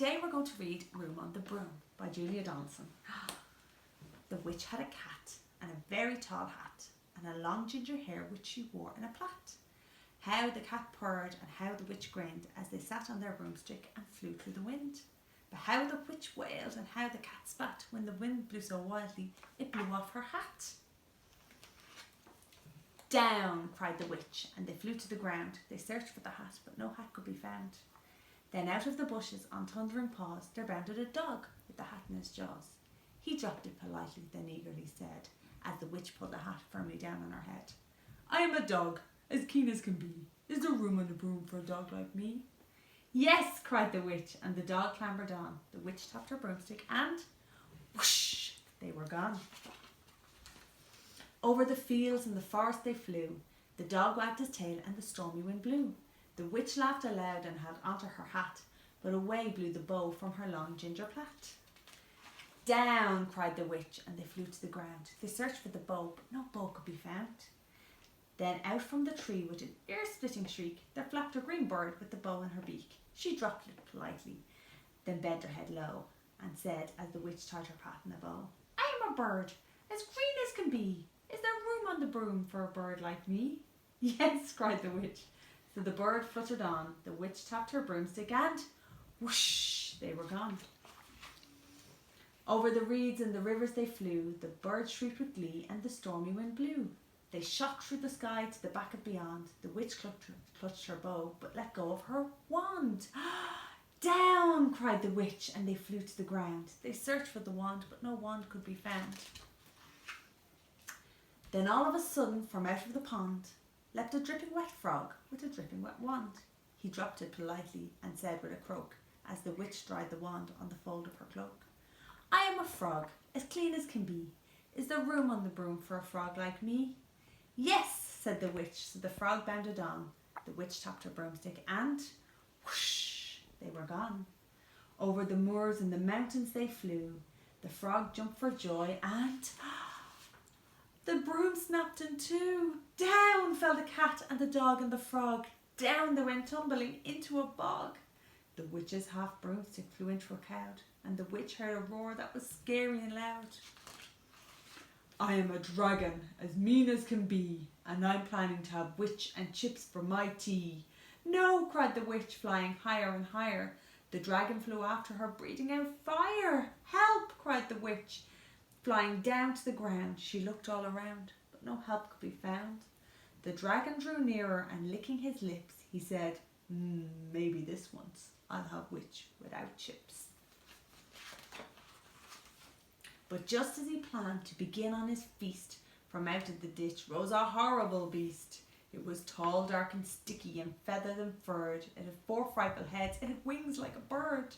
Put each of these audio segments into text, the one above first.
Today we're going to read Room on the Broom by Julia Donaldson. The witch had a cat and a very tall hat and a long ginger hair which she wore in a plait. How the cat purred and how the witch grinned as they sat on their broomstick and flew through the wind. But how the witch wailed and how the cat spat when the wind blew so wildly it blew off her hat. Down, cried the witch, and they flew to the ground. They searched for the hat, but no hat could be found. Then out of the bushes, on thundering paws, there bounded a dog with the hat in his jaws. He dropped it politely, then eagerly said, as the witch pulled the hat firmly down on her head, I am a dog, as keen as can be. Is there room on the broom for a dog like me? Yes, cried the witch, and the dog clambered on. The witch tapped her broomstick and whoosh, they were gone. Over the fields and the forest they flew. The dog wagged his tail and the stormy wind blew. The witch laughed aloud and held onto her hat, but away blew the bow from her long ginger plait. Down, cried the witch, and they flew to the ground. They searched for the bow, but no bow could be found. Then out from the tree with an ear-splitting shriek, there flapped a green bird with the bow in her beak. She dropped it politely, then bent her head low, and said, as the witch tied her pat in a bow, I am a bird, as green as can be. Is there room on the broom for a bird like me? Yes, cried the witch. So the bird fluttered on, the witch tapped her broomstick and whoosh, they were gone. Over the reeds and the rivers they flew, the bird shrieked with glee and the stormy wind blew. They shot through the sky to the back of beyond. The witch clutched her bow, but let go of her wand. Down, cried the witch, and they flew to the ground. They searched for the wand, but no wand could be found. Then all of a sudden, from out of the pond, leapt a dripping wet frog with a dripping wet wand. He dropped it politely and said with a croak, as the witch dried the wand on the fold of her cloak, I am a frog, as clean as can be. Is there room on the broom for a frog like me? Yes, said the witch, so the frog bounded on. The witch tapped her broomstick and whoosh, they were gone. Over the moors and the mountains they flew. The frog jumped for joy and the broom snapped in two. Down fell the cat and the dog and the frog. Down they went tumbling into a bog. The witch's half broomstick flew into a cloud, and the witch heard a roar that was scary and loud. I am a dragon, as mean as can be, and I'm planning to have witch and chips for my tea. No, cried the witch, flying higher and higher. The dragon flew after her, breathing out fire. Help, cried the witch. Flying down to the ground, she looked all around, but no help could be found. The dragon drew nearer, and licking his lips, he said, maybe this once I'll have witch without chips. But just as he planned to begin on his feast, from out of the ditch rose a horrible beast. It was tall, dark and sticky, and feathered and furred. It had 4 frightful heads, it had wings like a bird.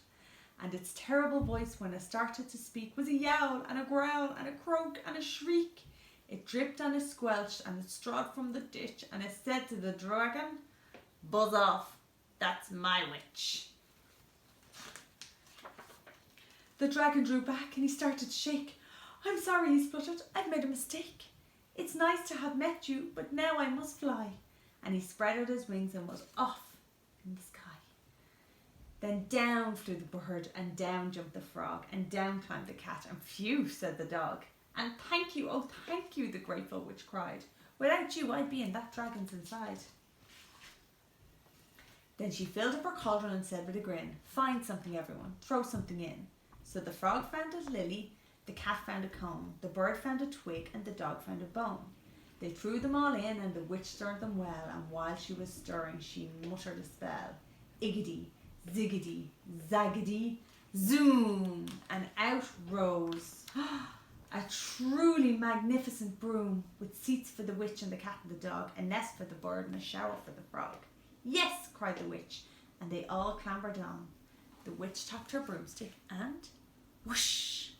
And its terrible voice, when it started to speak, was a yowl and a growl and a croak and a shriek. It dripped and it squelched and it strode from the ditch, and it said to the dragon, buzz off, that's my witch. The dragon drew back and he started to shake. I'm sorry, he spluttered, I've made a mistake. It's nice to have met you, but now I must fly. And he spread out his wings and was off in the sky. Then down flew the bird, and down jumped the frog, and down climbed the cat, and phew, said the dog. And thank you, oh thank you, the grateful witch cried. Without you I'd be in that dragon's inside. Then she filled up her cauldron and said with a grin, find something everyone, throw something in. So the frog found a lily, the cat found a comb, the bird found a twig, and the dog found a bone. They threw them all in, and the witch stirred them well, and while she was stirring she muttered a spell. Iggity, ziggity, zaggity, zoom, and out rose a truly magnificent broom with seats for the witch and the cat and the dog, a nest for the bird and a shower for the frog. Yes, cried the witch, and they all clambered on. The witch tapped her broomstick and whoosh,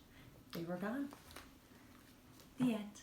they were gone. The end.